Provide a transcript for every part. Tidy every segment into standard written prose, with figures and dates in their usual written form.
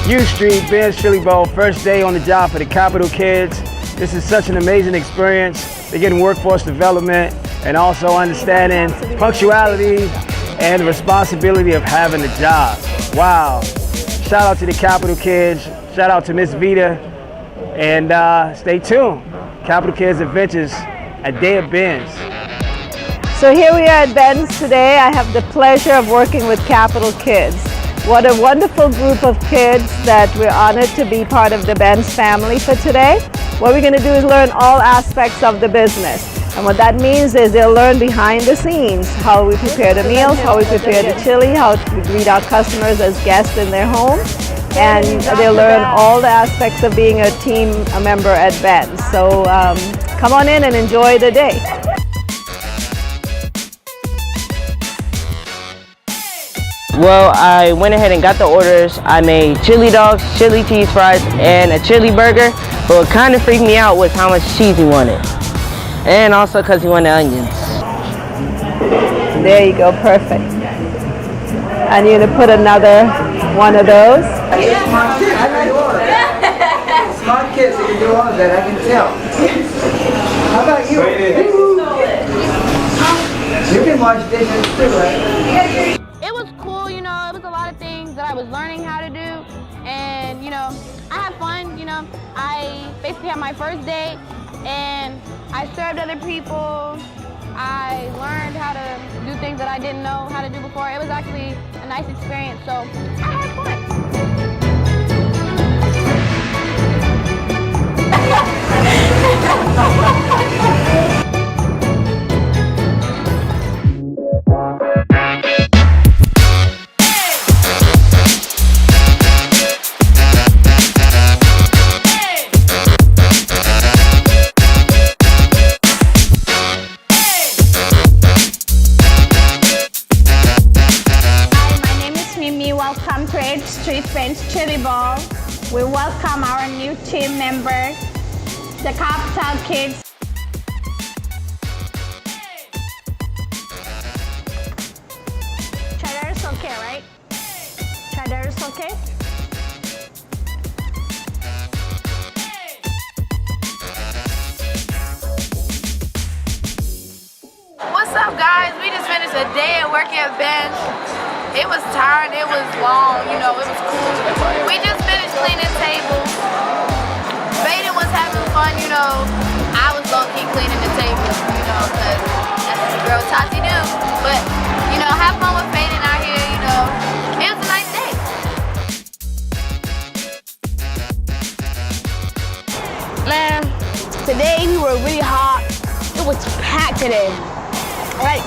U Street, Ben's Chili Bowl, first day on the job for the Capital Kids. This is such an amazing experience. They're getting workforce development and also understanding punctuality and the responsibility of having a job. Wow. Shout out to the Capital Kids. Shout out to Miss Vita. And stay tuned. Capital Kids Adventures, a day of Ben's. So here we are at Ben's today. I have the pleasure of working with Capital Kids. What a wonderful group of kids that we're honored to be part of the Ben's family for today. What we're going to do is learn all aspects of the business. And what that means is they'll learn behind the scenes, how we prepare the meals, how we prepare the chili, how we greet our customers as guests in their home. And they'll learn all the aspects of being a team member at Ben's. So come on in and enjoy the day. Well, I went ahead and got the orders. I made chili dogs, chili cheese fries, and a chili burger. But what kind of freaked me out was how much cheese he wanted. And also because he wanted onions. There you go, perfect. And you're gonna put another one of those. Smart kids, I like all smart kids, they can do all of that, I can tell. How about you? You can wash dishes too, right? It was cool, you know, it was a lot of things that I was learning how to do, and, you know, I had fun, you know. I basically had my first day, and I served other people. I learned how to do things that I didn't know how to do before. It was actually a nice experience, so I had fun. Welcome to 8th Street Ben's Chili Bowl. We welcome our new team member, the Capital Kids. Cheddar is okay, right? Cheddar is okay? What's up, guys? We just finished a day of working at Ben's. It was tiring, it was long, you know, it was cool. We just finished cleaning tables. Dayne was having fun, you know. I was low-key cleaning the tables, you know, because that's what your girl Tati do. But, you know, have fun with Dayne out here, you know. It was a nice day. Man, today we were really hot. It was packed today. Like,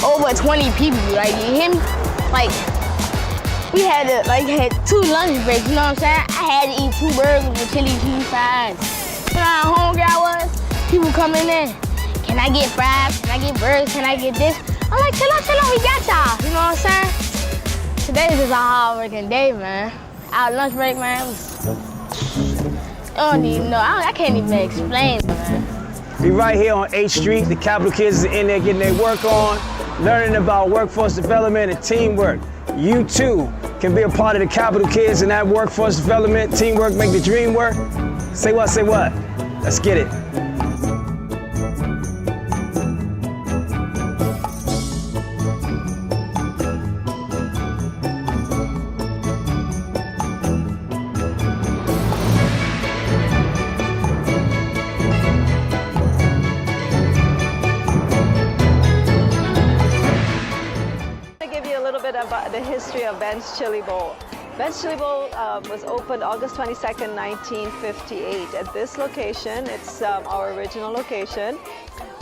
over 20 people, like, you hear me? Like, we had to, had 2 lunch breaks, you know what I'm saying? I had to eat 2 burgers with chili cheese fries. You know how hungry I was? People coming in. Can I get fries? Can I get burgers? Can I get this? I'm like, chill out, we got y'all. You know what I'm saying? Today's just a hard working day, man. Our lunch break, man, I don't even know. I can't even explain it, man. We right here on 8th Street. The Capital Kids is in there getting their work on, learning about workforce development and teamwork. You too can be a part of the Capital Kids and that workforce development, teamwork, make the dream work. Say what, say what? Let's get it. About the history of Ben's Chili Bowl. Ben's Chili Bowl was opened August 22nd, 1958. At this location, it's our original location.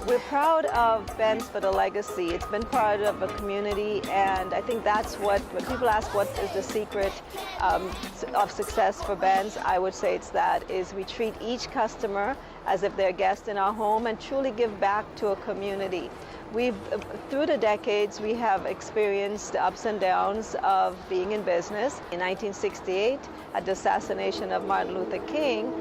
We're proud of Ben's for the legacy. It's been part of a community, and I think that's when people ask what is the secret of success for Ben's, I would say it's that, is we treat each customer as if they're a guest in our home and truly give back to a community. Through the decades, we have experienced the ups and downs of being in business. In 1968, at the assassination of Martin Luther King,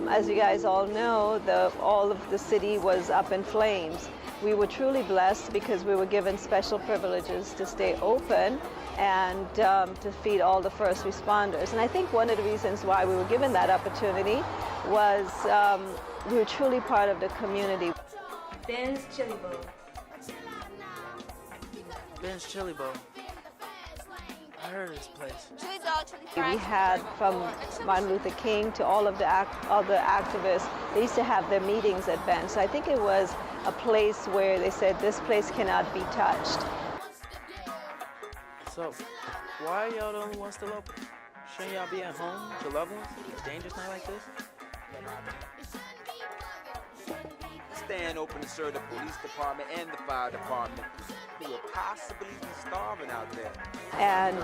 as you guys all know, all of the city was up in flames. We were truly blessed because we were given special privileges to stay open and to feed all the first responders. And I think one of the reasons why we were given that opportunity was we were truly part of the community. Ben's Chili Bowl. Ben's Chili Bowl. I heard of this place. We had from Martin Luther King to all of the other activists, they used to have their meetings at Ben's. So I think it was a place where they said this place cannot be touched. So, why are y'all the only ones still open? Shouldn't y'all be at home with your loved ones? It's a dangerous night like this. Staying open to serve the police department and the fire department who will possibly be starving out there. And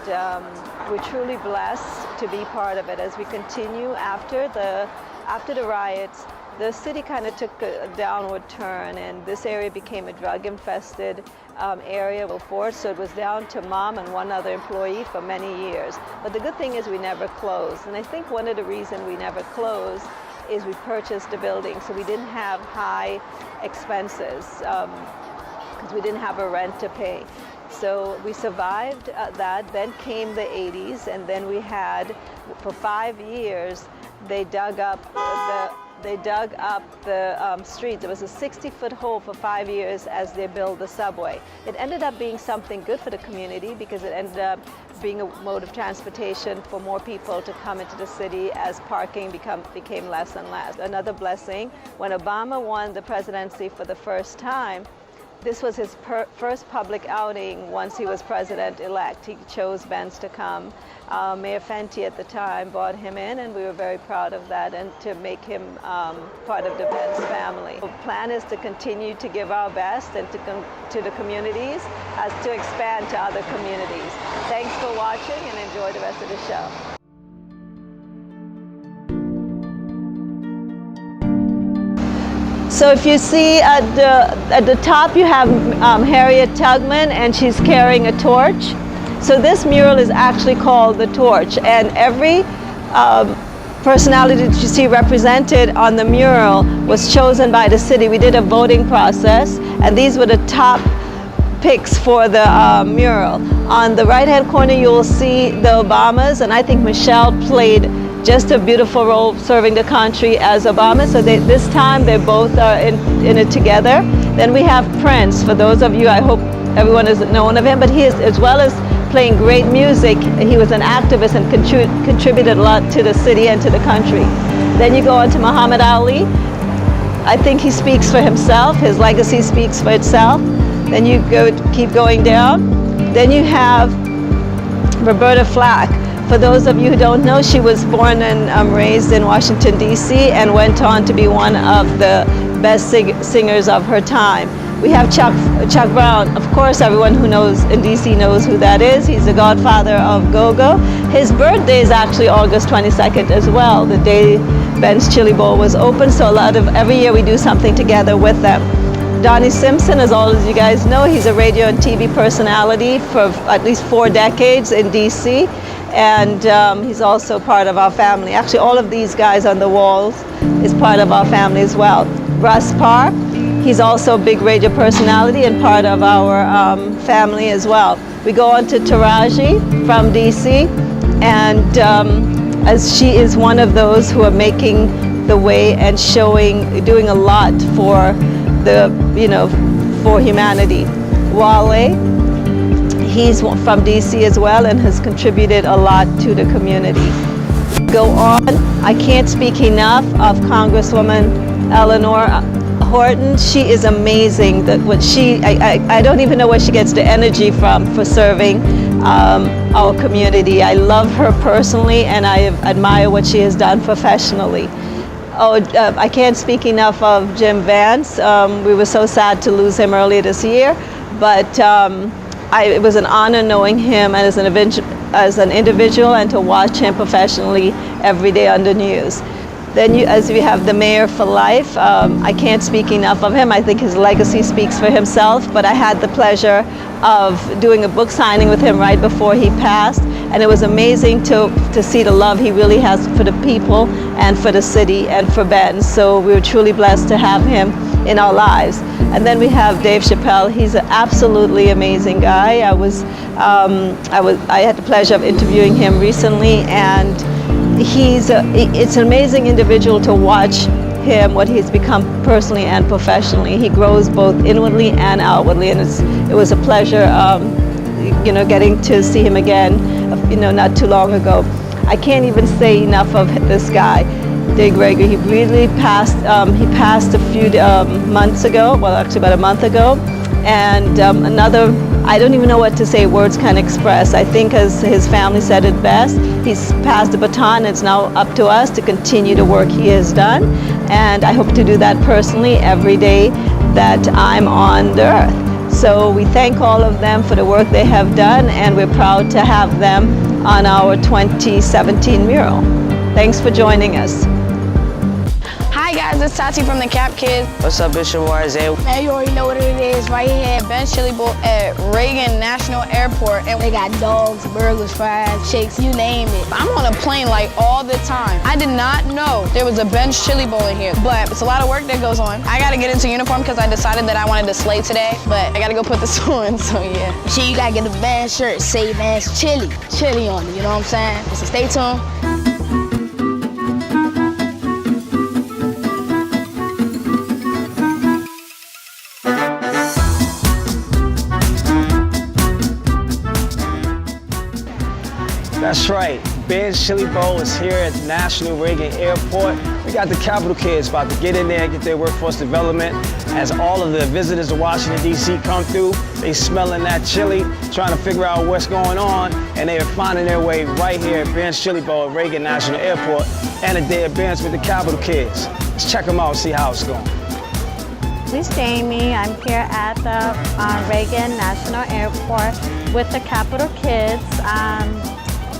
we're truly blessed to be part of it as we continue after the riots. The city kind of took a downward turn, and this area became a drug-infested area before, so it was down to Mom and one other employee for many years. But the good thing is we never closed, and I think one of the reasons we never closed is we purchased the building, so we didn't have high expenses because we didn't have a rent to pay. So we survived that. Then came the 80s, and then we had, for 5 years, they dug up the streets. There was a 60-foot hole for 5 years as they built the subway. It ended up being something good for the community because it ended up being a mode of transportation for more people to come into the city as parking became less and less. Another blessing, when Obama won the presidency for the first time, this was his first public outing once he was president-elect. He chose Ben's to come. Mayor Fenty at the time brought him in, and we were very proud of that and to make him part of the Ben's family. The plan is to continue to give our best and to the communities as to expand to other communities. Thanks for watching and enjoy the rest of the show. So if you see at the top you have Harriet Tubman, and she's carrying a torch. So this mural is actually called The Torch, and every personality that you see represented on the mural was chosen by the city. We did a voting process, and these were the top picks for the mural. On the right-hand corner you will see the Obamas, and I think Michelle played just a beautiful role serving the country as Obama. So this time they both are in it together. Then we have Prince. For those of you, I hope everyone has known of him, but he is, as well as playing great music, he was an activist and contributed a lot to the city and to the country. Then you go on to Muhammad Ali. I think he speaks for himself. His legacy speaks for itself. Then you keep going down. Then you have Roberta Flack. For those of you who don't know, she was born and raised in Washington, D.C. and went on to be one of the best singers of her time. We have Chuck Brown. Of course, everyone who knows in D.C. knows who that is. He's the godfather of go-go. His birthday is actually August 22nd as well, the day Ben's Chili Bowl was open. So every year we do something together with them. Donnie Simpson, as all as you guys know, he's a radio and TV personality for at least 4 decades in D.C. And he's also part of our family. Actually, all of these guys on the walls is part of our family as well. Russ Parr, he's also a big radio personality and part of our family as well. We go on to Taraji from DC, and as she is one of those who are making the way and doing a lot for for humanity. Wale, he's from DC as well and has contributed a lot to the community. Go on, I can't speak enough of Congresswoman Eleanor Horton. She is amazing. I don't even know where she gets the energy from for serving our community. I love her personally, and I admire what she has done professionally. I can't speak enough of Jim Vance. We were so sad to lose him earlier this year, but it was an honor knowing him as an individual and to watch him professionally every day on the news. Then as we have the mayor for life, I can't speak enough of him. I think his legacy speaks for himself, but I had the pleasure of doing a book signing with him right before he passed, and it was amazing to see the love he really has for the people and for the city and for Ben. So we were truly blessed to have him in our lives. And then we have Dave Chappelle. He's an absolutely amazing guy. I had the pleasure of interviewing him recently, and it's an amazing individual to watch him, what he's become personally and professionally. He grows both inwardly and outwardly, and it was a pleasure, getting to see him again, not too long ago. I can't even say enough of this guy, Dave Gregory. He really passed. He passed a few months ago. Well, actually about a month ago, and I don't even know what to say, words can't express. I think as his family said it best, he's passed the baton. It's now up to us to continue the work he has done. And I hope to do that personally every day that I'm on the earth. So we thank all of them for the work they have done, and we're proud to have them on our 2017 mural. Thanks for joining us. Hi guys, it's Tati from the Cap Kids. What's up, Bishop Isaiah? Man, you already know what it is. Right here at Ben's Chili Bowl at Reagan National Airport. And they got dogs, burgers, fries, shakes, you name it. I'm on a plane like all the time. I did not know there was a Ben's Chili Bowl in here, but it's a lot of work that goes on. I gotta get into uniform because I decided that I wanted to slay today, but I gotta go put this on, so yeah. Shit, you gotta get the Ben's shirt, say Ben's Chili on it, you know what I'm saying? So stay tuned. That's right, Ben's Chili Bowl is here at National Reagan Airport. We got the Capital Kids about to get in there and get their workforce development. As all of the visitors to Washington, D.C. come through, they smelling that chili, trying to figure out what's going on, and they are finding their way right here at Ben's Chili Bowl at Reagan National Airport, and a day of Ben's with the Capital Kids. Let's check them out and see how it's going. This is Jamie. I'm here at the Reagan National Airport with the Capital Kids.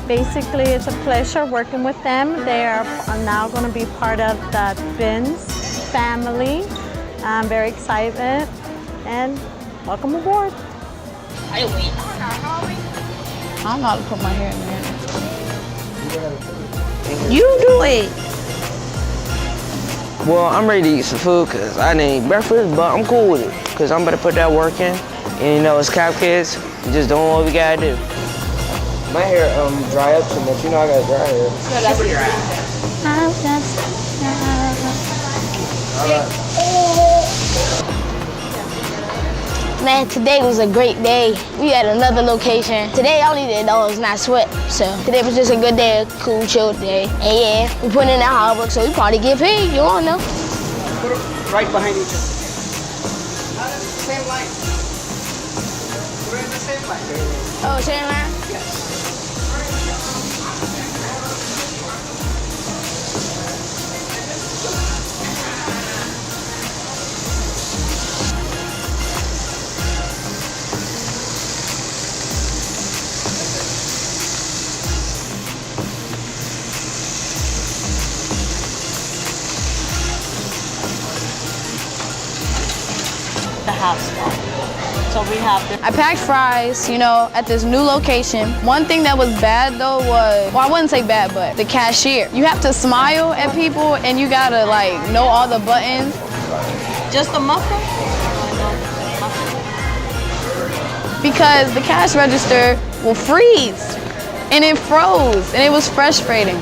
Basically, it's a pleasure working with them. They are now going to be part of the Ben's family. I'm very excited and welcome aboard. I don't know how to put my hair in there. You do it. Well, I'm ready to eat some food because I didn't eat breakfast, but I'm cool with it because I'm about to put that work in. And it's Cap Kids, just doing what we gotta do. My hair dry up too much. You know I got dry hair. Super dry. Man, today was a great day. We at another location. Today all we did though was not sweat. So today was just a good day, a cool, chill day. And yeah, we put in that hard work, so we probably get paid. You don't know. Put it right behind each other. Same line. We're in the same line. Oh, same line? Yes. The half spot. So we have I packed fries, at this new location. One thing that was bad though was, well, I wouldn't say bad, but the cashier. You have to smile at people and you gotta know all the buttons. just a muffin? Because the cash register will freeze and it froze and it was frustrating.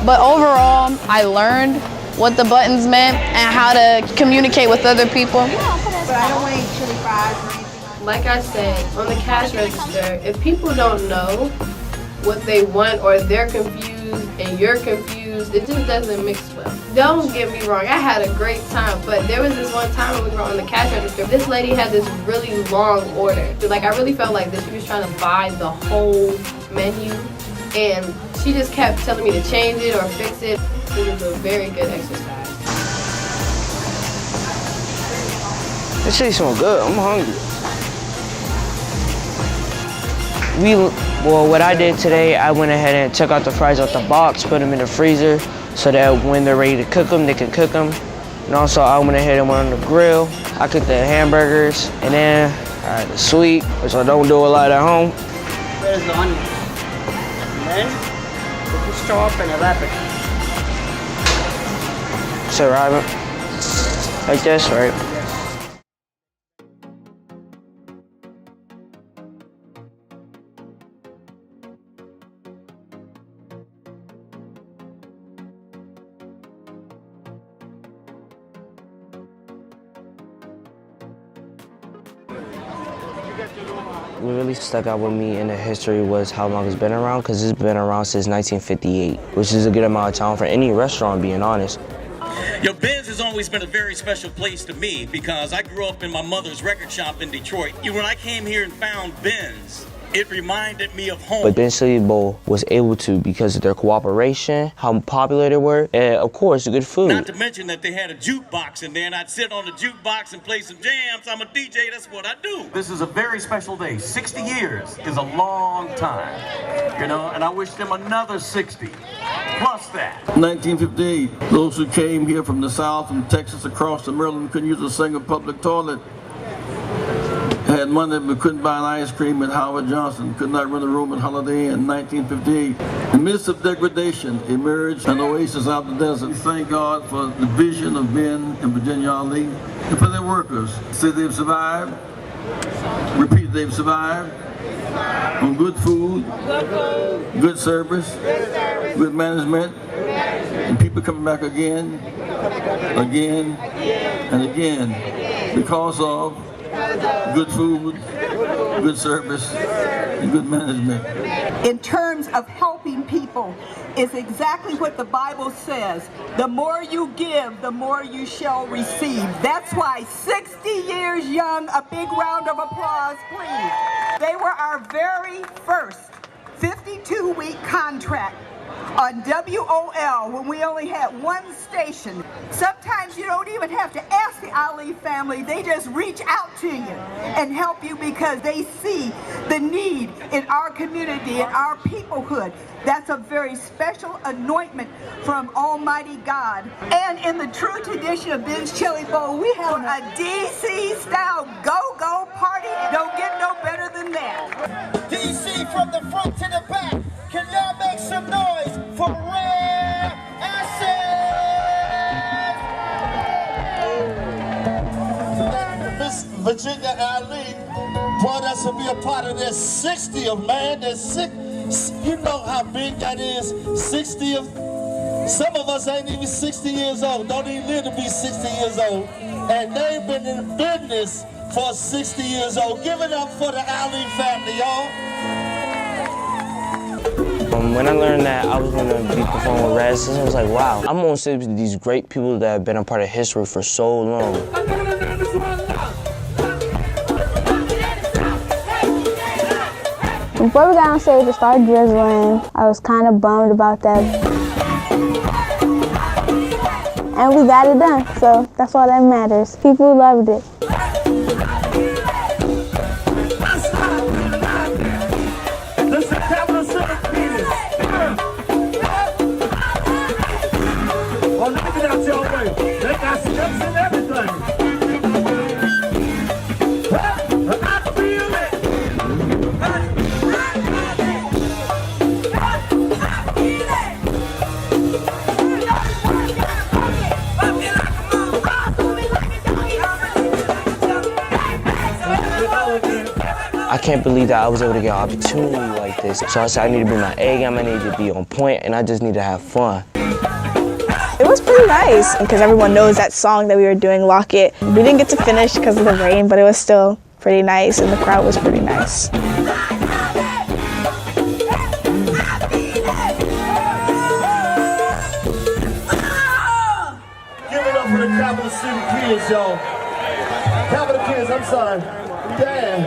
But overall, I learned what the buttons meant and how to communicate with other people. But I don't want to eat chili fries or anything. Like I said, on the cash register, if people don't know what they want or they're confused and you're confused, it just doesn't mix well. Don't get me wrong, I had a great time, but there was this one time when we were on the cash register, this lady had this really long order. I really felt like that she was trying to buy the whole menu, and she just kept telling me to change it or fix it. It was a very good exercise. This shit smells good. I'm hungry. Well, what I did today, I went ahead and took out the fries out the box, put them in the freezer, so that when they're ready to cook them, they can cook them. And also, I went ahead and went on the grill. I cooked the hamburgers, and then I had the sweet, which I don't do a lot at home. Where's the onion? And then put the chop and wrap it. So, right, like this, right? What really stuck out with me in the history was how long it's been around, because it's been around since 1958, which is a good amount of time for any restaurant, being honest. Yo, Ben's has always been a very special place to me because I grew up in my mother's record shop in Detroit. When I came here and found Ben's, it reminded me of home. But Ben's Chili Bowl was able to because of their cooperation, how popular they were, and of course, good food. Not to mention that they had a jukebox in there, and I'd sit on the jukebox and play some jams. I'm a DJ, that's what I do. This is a very special day. 60 years is a long time, you know, and I wish them another 60, plus that. 1958, those who came here from the South, from Texas across to Maryland, couldn't use a single public toilet. Had money but couldn't buy an ice cream at Howard Johnson, could not rent a room at Holiday Inn in 1958. In the midst of degradation emerged an oasis out of the desert. We thank God for the vision of Ben and Virginia Ali and for their workers. Say they've survived, repeat they've survived on good food, good service, good management, and people coming back again, and again because of good food, good service, and good management. In terms of helping people, is exactly what the Bible says. The more you give, the more you shall receive. That's why 60 years young, a big round of applause, please. They were our very first 52-week contract on WOL when we only had one station. Sometimes you don't even have to ask the Ali family, they just reach out to you and help you because they see the need in our community, in our peoplehood. That's a very special anointment from Almighty God. And in the true tradition of Ben's Chili Bowl, we have a DC-style go-go party. Don't get no better than that. DC from the front to the back. Can y'all make some noise for Rare Asset? Miss Virginia Ali brought us to be a part of their 60th, man. You know how big that is, 60th. Some of us ain't even 60 years old, don't even live to be 60 years old. And they've been in business for 60 years old. Give it up for the Ali family, y'all. When I learned that I was going to be performing with Rez, I was like, wow, I'm going to sit with these great people that have been a part of history for so long. Before we got on stage, it started drizzling. I was kind of bummed about that. And we got it done, so that's all that matters. People loved it. I can't believe that I was able to get an opportunity like this. So I said I need to bring my A game, I need to be on point, and I just need to have fun. It was pretty nice because everyone knows that song that we were doing, Lock It. We didn't get to finish because of the rain, but it was still pretty nice and the crowd was pretty nice. Give it up for the Capital City Kids, y'all. Capital Kids, I'm sorry. Damn.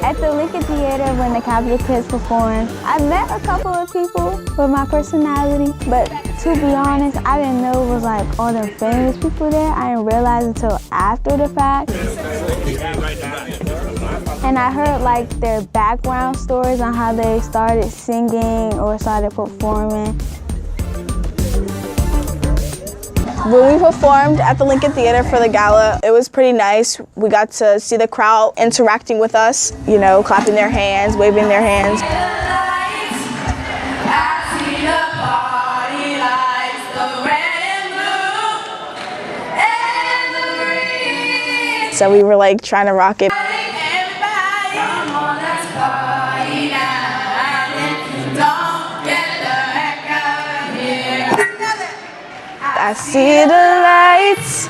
At the Lincoln Theater, when the Capitol Kids performed, I met a couple of people with my personality, but to be honest, I didn't know it was like all the famous people there. I didn't realize until after the fact. And I heard like their background stories on how they started singing or started performing. When we performed at the Lincoln Theater for the gala, it was pretty nice. We got to see the crowd interacting with us, you know, clapping their hands, waving their hands. So we were like trying to rock it. I see the lights,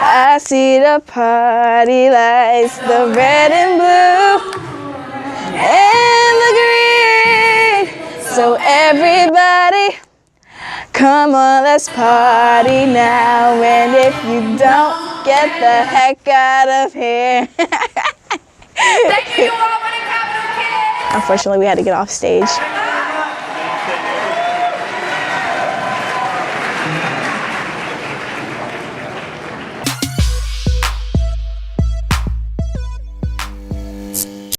I see the party lights, the red and blue and the green. So everybody, come on, let's party now. And if you don't, get the heck out of here. Thank you all for the Capitol Kids. Unfortunately, we had to get off stage.